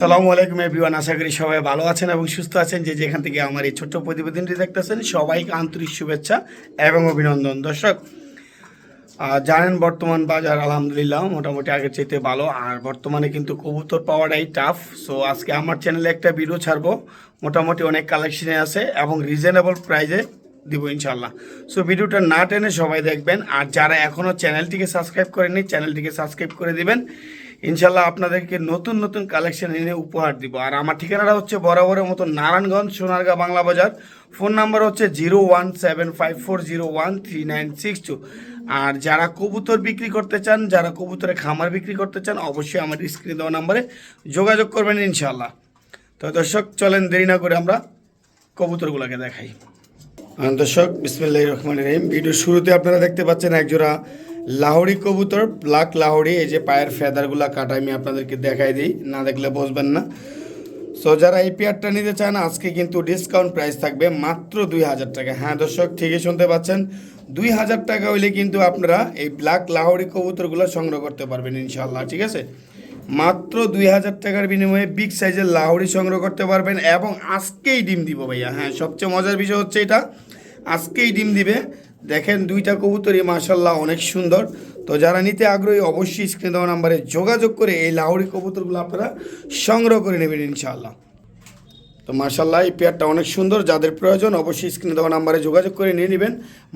আসসালামু আলাইকুম এভরিওয়ান, আশা করি সবাই ভালো আছেন এবং সুস্থ আছেন। যে যেখান থেকে আমার এই ছোট্ট প্রতিবেদনটি দেখতেছেন সবাইকে আন্তরিক শুভেচ্ছা এবং অভিনন্দন। দর্শক, জানেন বর্তমান বাজার আলহামদুলিল্লাহ মোটামুটি আগের চাইতে ভালো, আর বর্তমানে কিন্তু কবুতর পাওয়াটাই টাফ। সো আজকে আমার চ্যানেলে একটা ভিডিও ছাড়বো, মোটামুটি অনেক কালেকশনে আছে এবং রিজনেবল প্রাইসে দিব ইনশাল্লাহ। সো ভিডিওটা না টেনে সবাই দেখবেন, আর যারা এখনও চ্যানেলটিকে সাবস্ক্রাইব করেননি চ্যানেলটিকে সাবস্ক্রাইব করে দিবেন। ইনশাল্লাহ আপনাদেরকে নতুন নতুন কালেকশন এনে উপহার দিব। আর আমার ঠিকানাটা হচ্ছে বরাবরের মতো নারায়ণগঞ্জ সোনারগাঁ বাংলা বাজার। ফোন নাম্বার হচ্ছে 01754013962। আর যারা কবুতর বিক্রি করতে চান, যারা কবুতরের খামার বিক্রি করতে চান, অবশ্যই আমার স্ক্রিনে দেওয়া নাম্বারে যোগাযোগ করবেন ইনশাল্লাহ। তো দর্শক, চলেন দেরি না করে আমরা কবুতরগুলোকে দেখাই। দর্শক, বিসমিল্লাহির রহমানির রহিম। ভিডিওর শুরুতে আপনারা দেখতে পাচ্ছেন একজোড়া লাহোরি কবুতর, ব্ল্যাক লাহোরি। এই যে পায়ের ফেদারগুলো কাটা, আমি আপনাদেরকে দেখাই দিই, না দেখলে বুঝবেন না। সো যারা এই পেয়ারটা নিতে চান, আজকে কিন্তু ডিসকাউন্ট প্রাইস থাকবে মাত্র 2000 টাকা। হ্যাঁ দর্শক, ঠিকই শুনতে পাচ্ছেন, 2000 টাকা হইলে কিন্তু আপনারা এই ব্ল্যাক লাহোরি কবুতরগুলো সংগ্রহ করতে পারবেন ইনশাল্লাহ। ঠিক আছে, মাত্র 2000 টাকার বিনিময়ে বিগ সাইজের লাহোরি সংগ্রহ করতে পারবেন এবং আজকেই ডিম দিব ভাইয়া। হ্যাঁ, সবচেয়ে মজার বিষয় হচ্ছে এটা, আজকেই ডিম দিবে। দেখেন দুইটা কবুতরই মাশাল্লাহ অনেক সুন্দর। তো যারা নিতে আগ্রহী অবশ্যই স্ক্রিনে দেওয়া নাম্বারে যোগাযোগ করে এই লাহোরি কবুতরগুলো আপনারা সংগ্রহ করে নেবেন ইনশাআল্লাহ। তো মাশাল্লাহ এই পেয়ারটা অনেক সুন্দর, যাদের প্রয়োজন অবশ্যই স্ক্রিনে দেওয়া নাম্বারে যোগাযোগ করে নিয়ে নেবেন।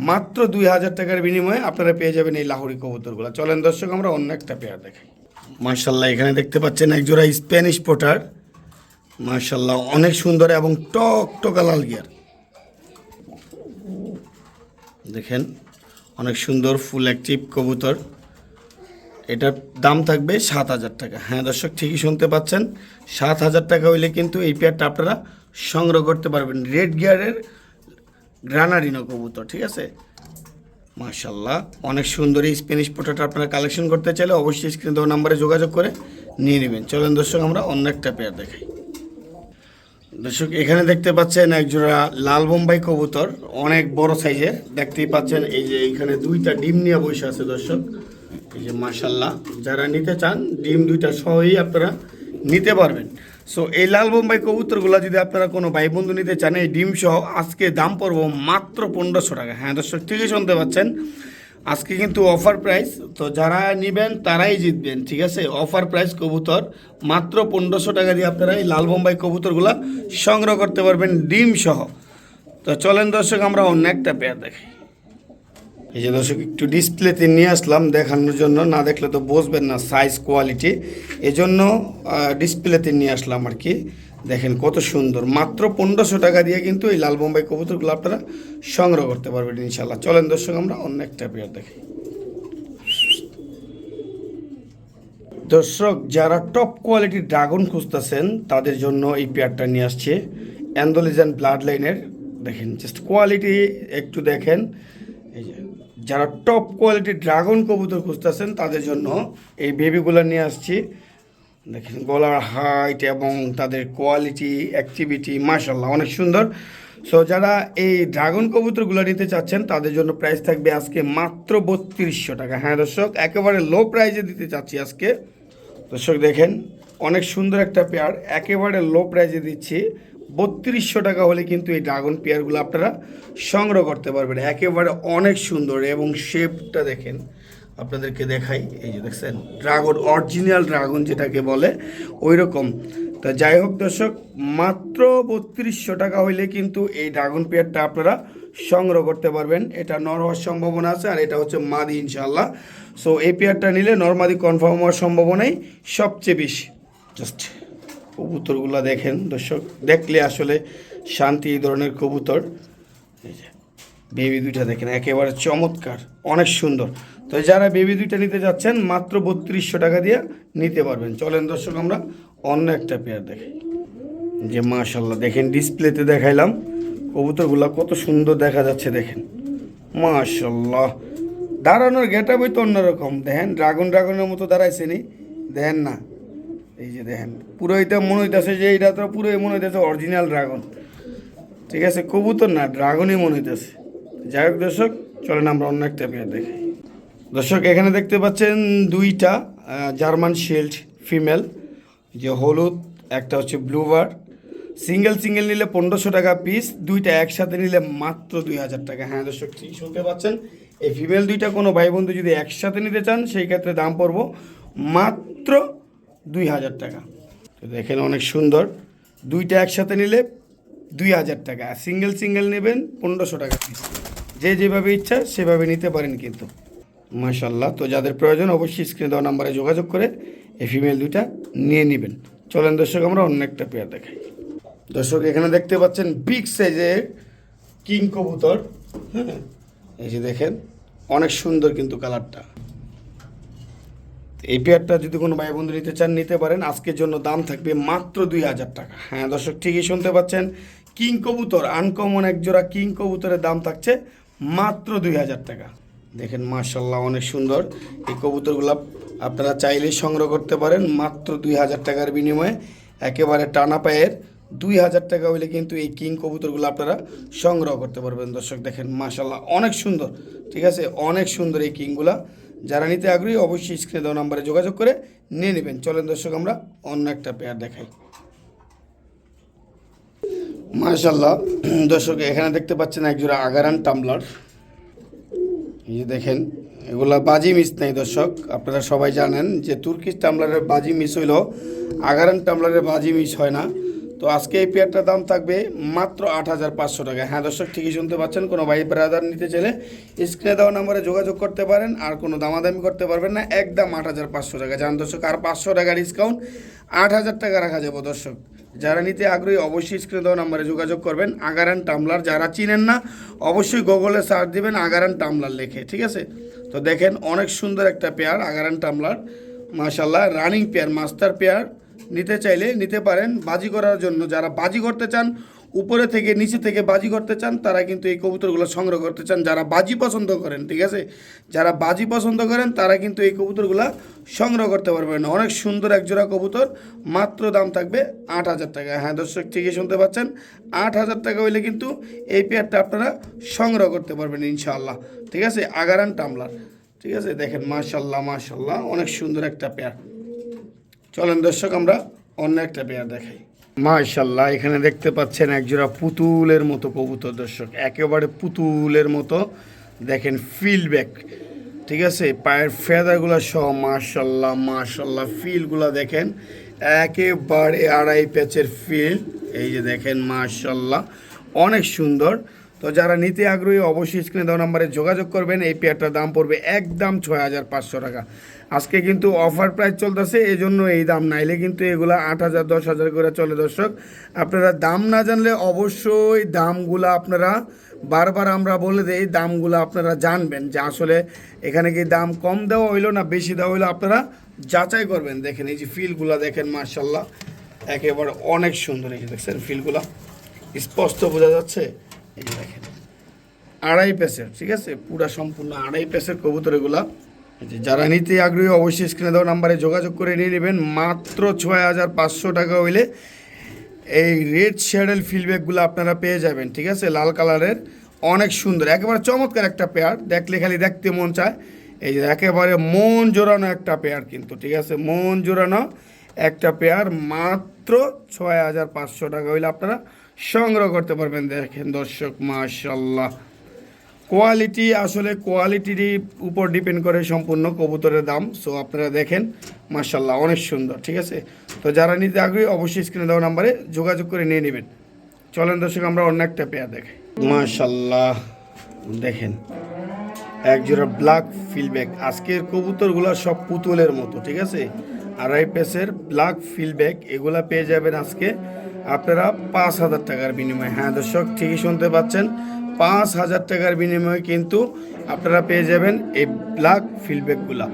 মাত্র 2000 টাকার বিনিময়ে আপনারা পেয়ে যাবেন এই লাহোরি কবুতরগুলো। চলেন দর্শক, আমরা অন্য একটা পেয়ার দেখাই। মাশাল্লাহ এখানে দেখতে পাচ্ছেন একজোড়া স্প্যানিশ পোটার, মাশাল্লাহ অনেক সুন্দর এবং টকটকা লাল গিয়ার। দেখেন অনেক সুন্দর ফুল অ্যাক্টিভ কবুতর। এটার দাম থাকবে 7000 টাকা। হ্যাঁ দর্শক, ঠিকই শুনতে পাচ্ছেন, 7000 টাকা হইলে কিন্তু এই পেয়ারটা আপনারা সংগ্রহ করতে পারবেন। রেড গিয়ারের গ্রানাডিনো কবুতর, ঠিক আছে। মাশাল্লাহ অনেক সুন্দর এই স্প্যানিশ পোটাটা আপনারা কালেকশন করতে চাইলে অবশ্যই স্ক্রিনে দেওয়া নাম্বারে যোগাযোগ করে নিয়ে নেবেন। চলেন দর্শক, আমরা অন্য একটা পেয়ার দেখাই। দর্শক, এখানে দেখতে পাচ্ছেন একজোড়া লাল বোম্বাই কবুতর, অনেক বড় সাইজের। দেখতেই পাচ্ছেন এই যে এইখানে দুইটা ডিম নিয়ে বসে আছে দর্শক। এই যে মাশাল্লাহ, যারা নিতে চান ডিম দুইটা সহই আপনারা নিতে পারবেন। সো এই লাল বোম্বাই কবুতরগুলো যদি আপনারা কোনো ভাই বন্ধু নিতে চান, এই ডিম সহ আজকে দাম পড়বো মাত্র 1500 টাকা। হ্যাঁ দর্শক, ঠিকই শুনতে পাচ্ছেন, আজকে কিন্তু অফার প্রাইস। তো যারা নেবেন তারাই জিতবেন, ঠিক আছে। অফার প্রাইস কবুতর মাত্র 1500 টাকা দিয়ে আপনারা এই লাল বোম্বাই কবুতরগুলো সংগ্রহ করতে পারবেন ডিম সহ। তো চলেন দর্শক, আমরা অন্য একটা পেয়ার দেখাই। এই যে দর্শক, একটু ডিসপ্লেতে নিয়ে আসলাম দেখানোর জন্য, না দেখলে তো বুঝবেন না সাইজ কোয়ালিটি, এজন্য ডিসপ্লেতে নিয়ে আসলাম আর কি। দেখেন কত সুন্দর, মাত্র 1500 টাকা দিয়ে কিন্তু এই লাল বোম্বাই কবুতরগুলো আপনারা সংগ্রহ করতে পারবেন ইনশাল্লাহ। চলেন দর্শক, আমরা অন্য একটা পেয়ার দেখি। দর্শক, যারা টপ কোয়ালিটির ড্রাগন খুঁজতেছেন তাদের জন্য এই পেয়ারটা নিয়ে আসছে, অ্যান্ডোলিজান ব্লাড লাইনের। দেখেন জাস্ট কোয়ালিটি একটু দেখেন। এই যে যারা টপ কোয়ালিটির ড্রাগন কবুতর খুঁজতেছেন তাদের জন্য এই বেবিগুলো নিয়ে আসছি। দেখেন গলার হাইট এবং তাদের কোয়ালিটি, অ্যাক্টিভিটি মাশাল্লাহ অনেক সুন্দর। সো যারা এই ড্রাগন কবুতরগুলো নিতে চাচ্ছেন তাদের জন্য প্রাইস থাকবে আজকে মাত্র 3200 টাকা। হ্যাঁ দর্শক, একেবারে লো প্রাইসে দিতে চাচ্ছি আজকে। দর্শক দেখেন অনেক সুন্দর একটা পেয়ার, একেবারে লো প্রাইসে দিচ্ছি। 3200 টাকা হলে কিন্তু এই ড্রাগন পেয়ারগুলো আপনারা সংগ্রহ করতে পারবেন। একেবারে অনেক সুন্দর এবং শেপটা দেখেন, আপনাদেরকে দেখাই। এই যে দেখছেন ড্রাগন, অরিজিনাল ড্রাগন যেটাকে বলে ওই রকম। তা যাই হোক দর্শক, মাত্র 3200 টাকা হইলে কিন্তু এই ড্রাগন পেয়ারটা আপনারা সংগ্রহ করতে পারবেন। এটা নর হওয়ার সম্ভাবনা আছে, আর এটা হচ্ছে মাদি ইনশাল্লাহ। সো এই পেয়ারটা নিলে নর্মাদি কনফার্ম হওয়ার সম্ভাবনাই সবচেয়ে বেশি। জাস্ট কবুতরগুলো দেখেন দর্শক, দেখলে আসলে শান্তি। এই ধরনের কবুতর, এই যে বেবি দুইটা দেখেন একেবারে চমৎকার, অনেক সুন্দর। তো যারা বেবি দুইটা নিতে যাচ্ছেন মাত্র 3200 টাকা দিয়ে নিতে পারবেন। চলেন দর্শক, আমরা অন্য একটা পেয়ার দেখাই। যে মাশাল্লাহ দেখেন, ডিসপ্লেতে দেখাইলাম কবুতরগুলো কত সুন্দর দেখা যাচ্ছে। দেখেন মাশাল্লাহ, দাঁড়ানোর গেটআপই তো অন্যরকম। দেখেন ড্রাগনের মতো দাঁড়াইছে নি, দেখেন না। এই যে দেখেন পুরো এটা মনে হইতেছে যে এটা তো পুরো মনে হইতেছে অরিজিনাল ড্রাগন, ঠিক আছে। কবুতর না, ড্রাগনই মনে হইতেছে। যাই হোক দর্শক, চলেন আমরা অন্য একটা পেয়ার দেখি। দর্শক, এখানে দেখতে পাচ্ছেন দুইটা জার্মান শিল্ড ফিমেল, যে হলুদ একটা হচ্ছে ব্লুবার। সিঙ্গেল সিঙ্গেল নিলে 1500 টাকা পিস, দুইটা একসাথে নিলে মাত্র 2000 টাকা। হ্যাঁ দর্শক, ঠিক শুনতে পাচ্ছেন, এই ফিমেল দুইটা কোনো ভাই বন্ধু যদি একসাথে নিতে চান সেই ক্ষেত্রে দাম পড়বো মাত্র 2000 টাকা। তো দেখেন অনেক সুন্দর, দুইটা একসাথে নিলে 2000 টাকা, সিঙ্গেল সিঙ্গেল নেবেন 1500 টাকা পিস। যে যেভাবে ইচ্ছা সেভাবে নিতে পারেন কিন্তু। মাশাল্লাহ, তো যাদের প্রয়োজন অবশ্যই স্ক্রিনে দেওয়া নাম্বারে যোগাযোগ করে এই ফিমেল দুইটা নিয়ে নেবেন। চলেন দর্শক আমরা অন্য একটা পেয়ার দেখাই। দর্শক এখানে দেখতে পাচ্ছেন বিগ সাইজের কিং কবুতর। হ্যাঁ, এই যে দেখেন অনেক সুন্দর কিন্তু কালারটা। এই পেয়ারটা যদি কোনো ভাই বন্ধু নিতে চান নিতে পারেন, আজকের জন্য দাম থাকবে মাত্র 2000 টাকা। হ্যাঁ দর্শক, ঠিকই শুনতে পাচ্ছেন, কিং কবুতর, আনকমন এক জোড়া কিং কবুতরের দাম থাকছে মাত্র 2000 টাকা। দেখেন মাশাল্লাহ অনেক সুন্দর এই কবুতরগুলো আপনারা চাইলেই সংগ্রহ করতে পারেন মাত্র 2000 টাকার বিনিময়ে। একেবারে টানা পায়ের 2000 টাকা হইলে কিন্তু এই কিং কবুতরগুলো আপনারা সংগ্রহ করতে পারবেন। দর্শক দেখেন মাশাল্লাহ অনেক সুন্দর, ঠিক আছে, অনেক সুন্দর এই কিংগুলা। যারা নিতে আগ্রহী অবশ্যই স্ক্রিনে দেওয়া নাম্বারে যোগাযোগ করে নিয়ে নেবেন। চলেন দর্শক আমরা অন্য একটা পেয়ার দেখাই। মাশাল্লাহ দর্শক এখানে দেখতে পাচ্ছেন একজোড়া আগারান টাম্বলার। এই যে দেখেন এগুলা বাজি মিস নেই দর্শক, আপনারা সবাই জানেন যে তুর্কিশ টাম্বলারের বাজি মিস হইলেও আগারান টাম্বলারের বাজি মিস হয় না। তো আজকে এই পেয়ারটার দাম থাকবে মাত্র 8500 টাকা। হ্যাঁ দর্শক, ঠিকই শুনতে পাচ্ছেন, কোনো ভাই ব্রাদার নিতে চাইলে স্ক্রিনে দেওয়া নাম্বারে যোগাযোগ করতে পারেন, আর কোনো দামাদামি করতে পারবেন না, একদম 8500 টাকা। জান দর্শক, আর 500 টাকা ডিসকাউন্ট, 8000 টাকা রাখা যাবো। দর্শক যারা নিতে আগ্রহী অবশ্যই স্ক্রিনে দেওয়া নাম্বারে যোগাযোগ করবেন। আগারান টাম্বলার যারা চিনেন না অবশ্যই গুগলে সার্চ দিবেন আগারান টাম্বলার লেখে, ঠিক আছে। তো দেখেন অনেক সুন্দর একটা পেয়ার আগারান টাম্বলার, মাশাল্লাহ রানিং পেয়ার, মাস্টার পেয়ার। নিতে চাইলে নিতে পারেন বাজি করার জন্য। যারা বাজি করতে চান, উপরে থেকে নিচে থেকে বাজি করতে চান, তারা কিন্তু এই কবুতরগুলো সংগ্রহ করতে চান। যারা বাজি পছন্দ করেন, ঠিক আছে, যারা বাজি পছন্দ করেন তারা কিন্তু এই কবুতরগুলো সংগ্রহ করতে পারবেন। অনেক সুন্দর একজোড়া কবুতর, মাত্র দাম থাকবে 8000 টাকা। হ্যাঁ দর্শক, ঠিকই শুনতে পাচ্ছেন, 8000 টাকা হইলে কিন্তু এই পেয়ারটা আপনারা সংগ্রহ করতে পারবেন ইনশাআল্লাহ, ঠিক আছে। আগারান টাম্বলার, ঠিক আছে। দেখেন মাশাল্লাহ মাশাল্লাহ অনেক সুন্দর একটা পেয়ার। চলেন দর্শক আমরা অন্য একটা পেয়ার দেখাই। মাশাল্লাহ এখানে দেখতে পাচ্ছেন একজোড়া পুতুলের মতো কবুতর। দর্শক একেবারে পুতুলের মতো, দেখেন ফিলব্যাক, ঠিক আছে, পায়ের ফেদারগুলো সহ মাশাল্লাহ মাশাল্লাহ, ফিলগুলো দেখেন একেবারে আড়াই প্যাচের ফিল। এই যে দেখেন মাশাল্লাহ অনেক সুন্দর। তো যারা নিতে আগ্রহী অবশ্যই স্ক্রিনে দেওয়া নাম্বারে যোগাযোগ করবেন। এই পেয়ারটার দাম পড়বে একদম 6500 টাকা। আজকে কিন্তু অফার প্রাইস চলতেছে, এই জন্য এই দাম, নাইলে কিন্তু এগুলা 8000 10,000 করে চলে। দর্শক আপনারা দাম না জানলে অবশ্যই দামগুলা আপনারা, বারবার আমরা বলে দেই দামগুলো আপনারা জানবেন যে আসলে এখানে কি দাম কম দেওয়া হইলো না বেশি দেওয়া হইলো, আপনারা যাচাই করবেন। দেখেন এই যে ফিলগুলা দেখেন মাশাল্লাহ একেবারে অনেক সুন্দর। এই যে দেখছেন ফিলগুলা স্পষ্ট বোঝা যাচ্ছে। এই যে দেখেন আড়াই প্যাসের, ঠিক আছে, পুরা সম্পূর্ণ আড়াই প্যাসের কবুতর এগুলা। যারা নিতে আগ্রহী অবশ্যই স্ক্রিনে দেওয়া নাম্বারে যোগাযোগ করে নিয়ে নেবেন। মাত্র 6500 টাকা হইলে এই রেড শ্যাডেল ফিলব্যাকগুলো আপনারা পেয়ে যাবেন, ঠিক আছে, লাল কালারের, অনেক সুন্দর একেবারে চমৎকার একটা পেয়ার, দেখলে খালি দেখতে মন চায়। এই যে একেবারে মন জোড়ানো একটা পেয়ার কিন্তু, ঠিক আছে, মন জোড়ানো একটা পেয়ার, মাত্র 6500 টাকা হইলে আপনারা সংগ্রহ করতে পারবেন। দেখেন দর্শক মাশাল্লাহ, কোয়ালিটি আসলে কোয়ালিটির উপর ডিপেন্ড করে সম্পূর্ণ কবুতরের দাম। সো আপনারা দেখেন মাশাল্লাহ অনেক সুন্দর, ঠিক আছে। তো যারা নিতে আগ্রহী অবশ্যই স্ক্রিনে দেওয়া নাম্বারে যোগাযোগ করে নিয়ে নেবেন। চলেন দর্শক আমরা অন্য একটা পেয়ার দেখাই। মাশাল্লাহ দেখেন একজোড়া ব্ল্যাক ফিলব্যাক। আজকের কবুতরগুলো সব পুতুলের মতো, ঠিক আছে, আড়াই পেসের ব্ল্যাক ফিলব্যাক, এগুলা পেয়ে যাবেন আজকে আপনারা 5000 টাকার বিনিময়ে। হ্যাঁ দর্শক, ঠিকই শুনতে পাচ্ছেন, 5000 টাকার বিনিময়ে কিন্তু আপনারা পেয়ে যাবেন এই ব্ল্যাক ফিলব্যাকগুলা।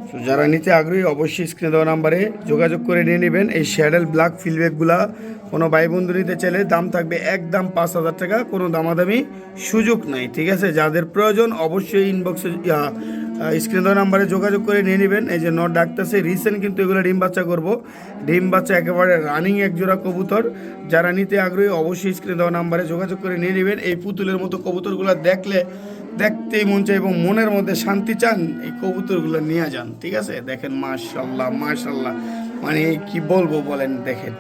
সো যারা নিতে আগ্রহী অবশ্যই স্ক্রিনে দেওয়া নাম্বারে যোগাযোগ করে নিয়ে নেবেন। এই শ্যাডেল ব্ল্যাক ফিলব্যাকগুলা কোনো ভাই বন্ধু নিতে চাইলে দাম থাকবে একদম 5000 টাকা, কোনো দামাদামি সুযোগ নাই, ঠিক আছে। যাদের প্রয়োজন অবশ্যই ইনবক্সে স্ক্রিনে দেওয়া নাম্বারে যোগাযোগ করে নিয়ে নেবেন। এই যে নট ডাকতেছে, রিসেন্ট কিন্তু এগুলো ডিম বাচ্চা করবো, ডিম বাচ্চা একেবারে রানিং একজোড়া কবুতর। যারা নিতে আগ্রহী অবশ্যই স্ক্রিনে দেওয়া নাম্বারে যোগাযোগ করে নিয়ে নেবেন। এই পুতুলের মতো কবুতরগুলো দেখলে দেখতেই মন চায় এবং মনের মধ্যে শান্তি চান, এই কবুতরগুলো নিয়ে যান, ঠিক আছে। দেখেন মাশাল্লাহ মাশাল্লাহ, মানে কি বলবো বলেন, দেখেন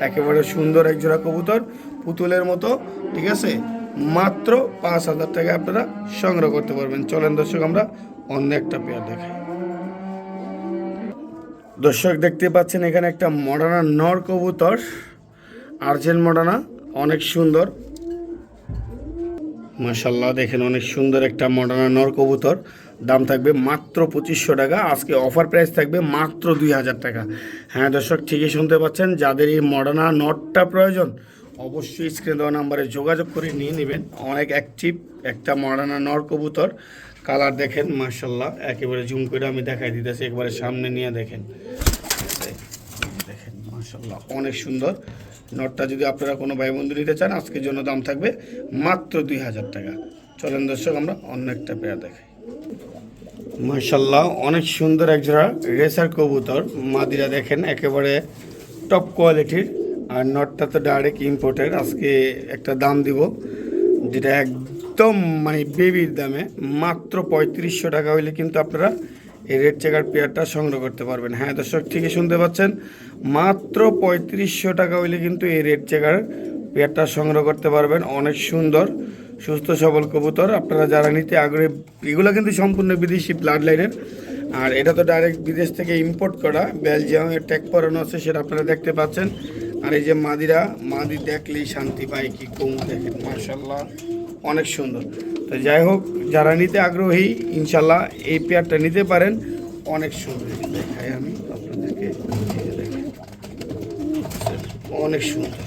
একেবারে সুন্দর এক জোড়া কবুতর, পুতুলের মতো, ঠিক আছে। মাত্র 5,000 টাকা আপনারা সংগ্রহ করতে পারবেন। চলেন দর্শক আমরা অন্য একটা পেয়ার দেখাই। দর্শক দেখতে পাচ্ছেন এখানে একটা মডার্না নর কবুতর, আর্জেন্ট মডার্না, অনেক সুন্দর মাশাল্লাহ। দেখেন অনেক সুন্দর একটা মডার্না নর কবুতর, দাম থাকবে মাত্র 2500 টাকা। আজকে অফার প্রাইস থাকবে মাত্র 2000 টাকা। হ্যাঁ দর্শক ঠিকই শুনতে পাচ্ছেন, যাদের এই মডার্না নটটা প্রয়োজন অবশ্যই স্ক্রিনে দেওয়া নাম্বারে যোগাযোগ করে নিয়ে নেবেন। অনেক অ্যাক্টিভ একটা মডার্না নর কবুতর, কালার দেখেন মাশাল্লাহ, একেবারে জুম করে আমি দেখাই দিতেছি, একবারে সামনে নিয়ে দেখেন, দেখেন মাশাল্লাহ অনেক সুন্দর। নটটা যদি আপনারা কোনো ভাই বন্ধু নিতে চান আজকের জন্য দাম থাকবে মাত্র 2000 টাকা। চলেন দর্শক আমরা অন্য একটা পেয়ার দেখাই। মাশাল্লাহ অনেক সুন্দর এক জোড়া রেসার কবুতর, মাদিরা দেখেন একেবারে টপ কোয়ালিটির, আর নটটা তো ডাইরেক্ট ইম্পোর্টের। আজকে একটা দাম দিব যেটা একদম মানে বেবির দামে, মাত্র 3500 টাকা হইলে কিন্তু আপনারা এই রেড চেকার পেয়ারটা সংগ্রহ করতে পারবেন। হ্যাঁ দর্শক ঠিকই শুনতে পাচ্ছেন, মাত্র 3500 টাকা হইলে কিন্তু এই রেড চেকার পেয়ারটা সংগ্রহ করতে পারবেন। অনেক সুন্দর সুস্থ সবল কবুতর, আপনারা যারা নিতে আগ্রহী, এগুলো কিন্তু সম্পূর্ণ বিদেশি ব্লাড লাইনের, আর এটা তো ডাইরেক্ট বিদেশ থেকে ইম্পোর্ট করা, বেলজিয়ামের ট্যাগ পরানো আছে, সেটা আপনারা দেখতে পাচ্ছেন। আর এই যে মাদিরা, মাদি দেখলেই শান্তি পায়, কি কম দেখেন মাশাল্লাহ অনেক সুন্দর। তো যাই হোক, যারা নিতে আগ্রহী ইনশাল্লাহ এই পেয়ারটা নিতে পারেন, অনেক সুন্দর। দেখাই আমি আপনাদেরকে, অনেক সুন্দর।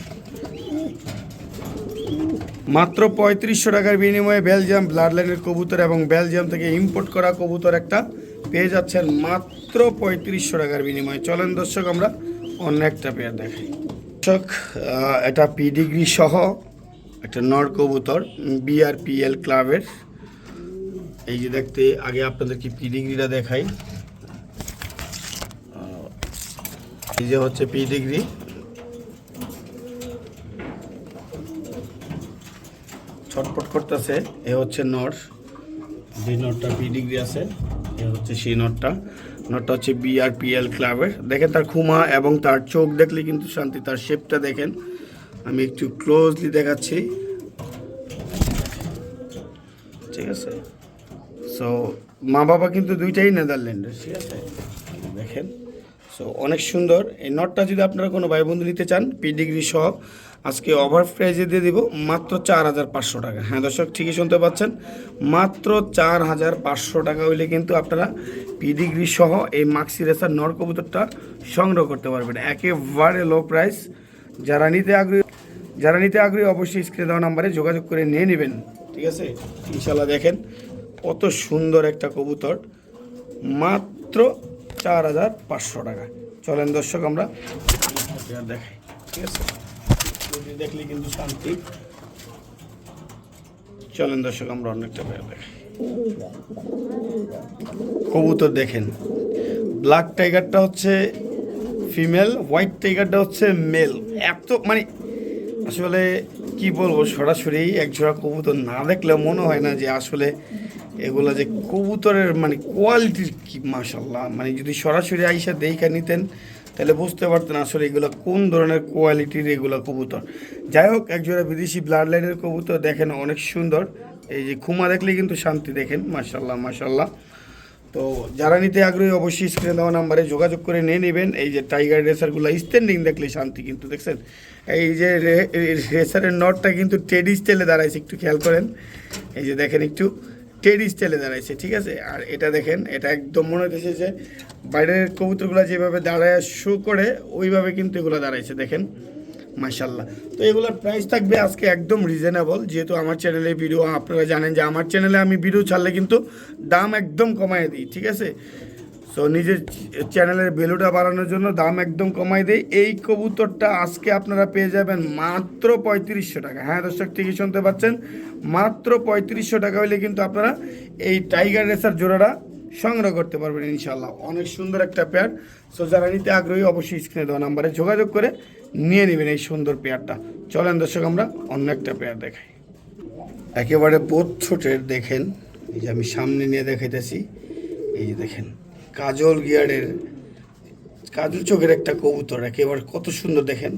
মাত্র 3500 টাকার বিনিময়ে বেলজিয়াম ব্লাড লাইনের কবুতর এবং বেলজিয়াম থেকে ইম্পোর্ট করা কবুতর একটা পেয়ে যাচ্ছেন মাত্র 3500 টাকার বিনিময়ে। চলেন দর্শক আমরা অন্য একটা পেয়ার দেখাই। দর্শক এটা পিডিগ্রি সহ একটা নর কবুতর, বিআরপিএল ক্লাবের। এই যে দেখতে, আগে আপনাদেরকে পিডিগ্রিটা দেখাই। এই যে হচ্ছে পিডিগ্রি, ছটপট করতেছে, এ হচ্ছে নর, যে নটটা পিডিগ্রি আছে এ হচ্ছে সেই নটটা। নটটা হচ্ছে বিআরপিএল ক্লাবের। দেখেন তার খুমা এবং তার চোখ দেখলে কিন্তু শান্তি। তার শেপটা দেখেন, আমি একটু ক্লোজলি দেখাচ্ছি, ঠিক আছে। সো মা বাবা কিন্তু দুইটাই নেদারল্যান্ডের, ঠিক আছে, দেখেন। সো অনেক সুন্দর এই নটটা। যদি আপনারা কোনো ভাই বন্ধু নিতে চান পিডিগ্রি সহ, আজকে ওভার প্রাইজে দিয়ে দিব মাত্র 4500 টাকা। হ্যাঁ দর্শক ঠিকই শুনতে পাচ্ছেন, মাত্র 4500 টাকা হইলে কিন্তু আপনারা পিডিগ্রি সহ এই মাক্সি রেসার নর কবুতরটা সংগ্রহ করতে পারবেন, একেবারে লো প্রাইস। যারা নিতে আগ্রহী অবশ্যই স্ক্রিনে দেওয়া নাম্বারে যোগাযোগ করে নিয়ে নেবেন, ঠিক আছে ইনশাল্লাহ। দেখেন কত সুন্দর একটা কবুতর, মাত্র 4500 টাকা। চলেন দর্শক আমরা দেখাই, ঠিক আছে, দেখলে কিন্তু শান্তি। চলেন দর্শক আমরা অনেকটা দেখাই। কবুতর দেখেন, ব্ল্যাক টাইগারটা হচ্ছে ফিমেল, হোয়াইট টাইগারটা হচ্ছে মেল। এত মানে আসলে কি বলবো, সরাসরি একজোড়া কবুতর না দেখলে মনে হয় না যে আসলে এগুলো যে কবুতরের মানে কোয়ালিটির কি মাশাল্লাহ। মানে যদি সরাসরি আইসা দেখে নিতেন তাহলে বুঝতে পারতেন আসলে এগুলো কোন ধরনের কোয়ালিটির এগুলো কবুতর। যাই হোক, একজোড়া বিদেশি ব্লাড লাইনের কবুতর দেখেন অনেক সুন্দর। এই যে খুমা দেখলে কিন্তু শান্তি, দেখেন মাশাল্লাহ মাশাল্লাহ। তো যারা নিতে আগ্রহী অবশ্যই স্ক্রিনে দেওয়া নাম্বারে যোগাযোগ করে নিয়ে নেবেন। এই যে টাইগার রেসারগুলো স্ট্যান্ডিং দেখলে শান্তি কিন্তু, দেখছেন এই যে রেসারের নটটা কিন্তু টেডি স্টাইলে দাঁড়াইছে, একটু খেয়াল করেন। এই যে দেখেন একটু টেডি স্টাইলে দাঁড়াইছে, ঠিক আছে। আর এটা দেখেন, এটা একদম মনে হচ্ছে যে বাইরের কবুতরগুলো যেভাবে দাঁড়ায় শো করে ওইভাবে কিন্তু এগুলো দাঁড়াইছে, দেখেন মাশাল্লাহ। তো এগুলোর প্রাইস থাকবে আজকে একদম রিজনেবল, যেহেতু আমার চ্যানেলে ভিডিও, আপনারা জানেন যে আমার চ্যানেলে আমি ভিডিও ছাড়লে কিন্তু দাম একদম কমায় দিই, ঠিক আছে। সো নিজের চ্যানেলের ভ্যালুটা বাড়ানোর জন্য দাম একদম কমাই দেয়। এই কবুতরটা আজকে আপনারা পেয়ে যাবেন মাত্র 3500 টাকা। হ্যাঁ দর্শক ঠিকই শুনতে পাচ্ছেন, মাত্র 3500 টাকা হলে কিন্তু আপনারা এই টাইগার রেসার জোড়াটা সংগ্রহ করতে পারবেন ইনশাল্লাহ। অনেক সুন্দর একটা পেয়ার। সো যারা নিতে আগ্রহী অবশ্যই স্ক্রিনে দেওয়া নাম্বারে যোগাযোগ করে নিয়ে নেবেন এই সুন্দর পেয়ারটা। চলেন দর্শক আমরা অন্য একটা পেয়ার দেখাই। একেবারে বোথ ছোটের দেখেন, এই যে আমি সামনে নিয়ে দেখাইতেছি, এই যে দেখেন কাজল গিয়ারের কাজল চোখের একটা কবুতর, একেবারে কত সুন্দর দেখেন।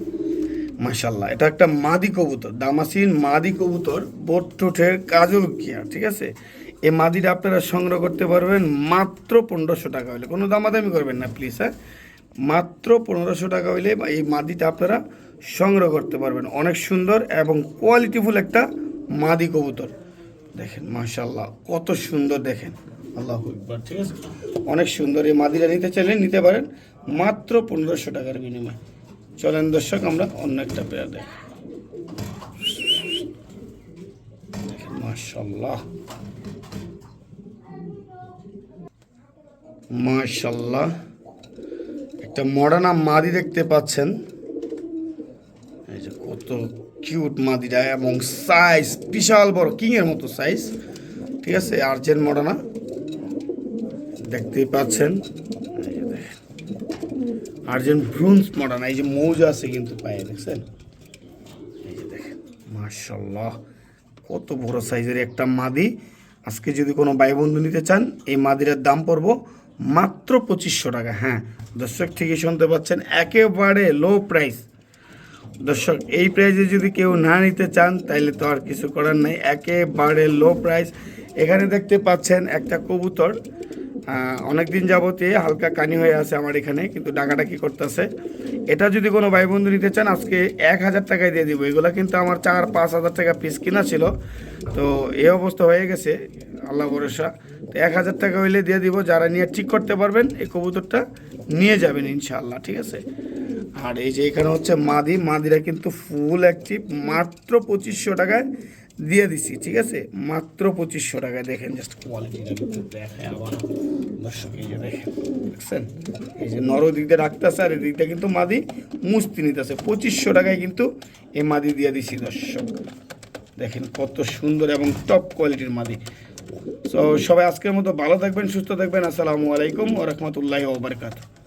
মাশাল্লাহ, এটা একটা মাদি কবুতর, দামাসিন মাদি কবুতর, বোট ঠোঁটের কাজল কিয়া, ঠিক আছে। এই মাদিটা আপনারা সংগ্রহ করতে পারবেন মাত্র 1500 টাকা হলে, কোনো দামাদামি করবেন না প্লিজ, হ্যাঁ। মাত্র 1500 টাকা হইলে এই মাদিটা আপনারা সংগ্রহ করতে পারবেন। অনেক সুন্দর এবং কোয়ালিটিফুল একটা মাদি কবুতর, দেখেন মাশাল্লাহ কত সুন্দর, দেখেন আল্লাহু আকবার, ঠিক আছে। অনেক সুন্দর, এই মাদিটা নিতে চাইলে নিতে পারেন মাত্র 1500 টাকার বিনিময়ে। চলেন দর্শক আমরা অন্য একটা পেয়ার দেখি, দেখেন মাশাল্লাহ মাশাল্লাহ, একটা মডার্না মাদি দেখতে পাচ্ছেন, এই যে কত কিউট মাদিটা, এবং সাইজ বিশাল বড়, কিংয়ের মতো সাইজ, ঠিক আছে। আর্জেন্ট মডার্না দেখতেই পাচ্ছেন, এই যে দেখেন আর্জেন্ট ব্রুন্স মডার্না, এই যে মৌজা আছে কিন্তু পায়ে, দেখছেন, এই যে দেখেন মাশাল্লাহ কত বড় সাইজের একটা মাদি। আজকে যদি কোনো ভাই বন্ধু নিতে চান, এই মাদিটার দাম পড়বো মাত্র 2500 টাকা। হ্যাঁ দর্শক, ঠিকই শুনতে পাচ্ছেন, একেবারে লো প্রাইস। দর্শক, এই প্রাইসে যদি কেউ না নিতে চান তাইলে তো আর কিছু করার নাই, একেবারে লো প্রাইস। এখানে দেখতে পাচ্ছেন একটা কবুতর, অনেকদিন যাবতে হালকা কানি হয়ে আছে আমার এখানে, কিন্তু ডাকাডাকি করতেছে। এটা যদি কোনো ভাই বন্ধু নিতে চান, আজকে 1000 টাকায় দিয়ে দিব। এগুলো কিন্তু আমার 4-5 হাজার টাকা পিস কিনা ছিল, তো এই অবস্থা হয়ে গেছে, আল্লাহ ভরসা। তো 1000 টাকা হইলে দিয়ে দিব, যারা নিয়ে ঠিক করতে পারবেন এই কবুতরটা নিয়ে যাবেন ইনশাআল্লাহ, ঠিক আছে। আর এই যে এখানে হচ্ছে মাদিরা কিন্তু ফুল অ্যাক্টিভ, মাত্র 2500 টাকায় দিয়ে দিছি, ঠিক আছে, মাত্র 2500 টাকায়। দেখেন জাস্ট কোয়ালিটিটা কিন্তু দেখে আবার দর্শক, এই যে দেখেন, দেখছেন, এই যে নর দিকটা রাখতেছে আর এই দিকটা কিন্তু মাদি মুস্তি নিতেছে। 2500 টাকায় কিন্তু এই মাদি দিয়ে দিছি দর্শক, দেখেন কত সুন্দর এবং টপ কোয়ালিটির মাদি। সো সবাই আজকের মতো ভালো থাকবেন, সুস্থ থাকবেন। আসসালামু আলাইকুম ওয়া রাহমাতুল্লাহি ওয়া বারাকাতুহু।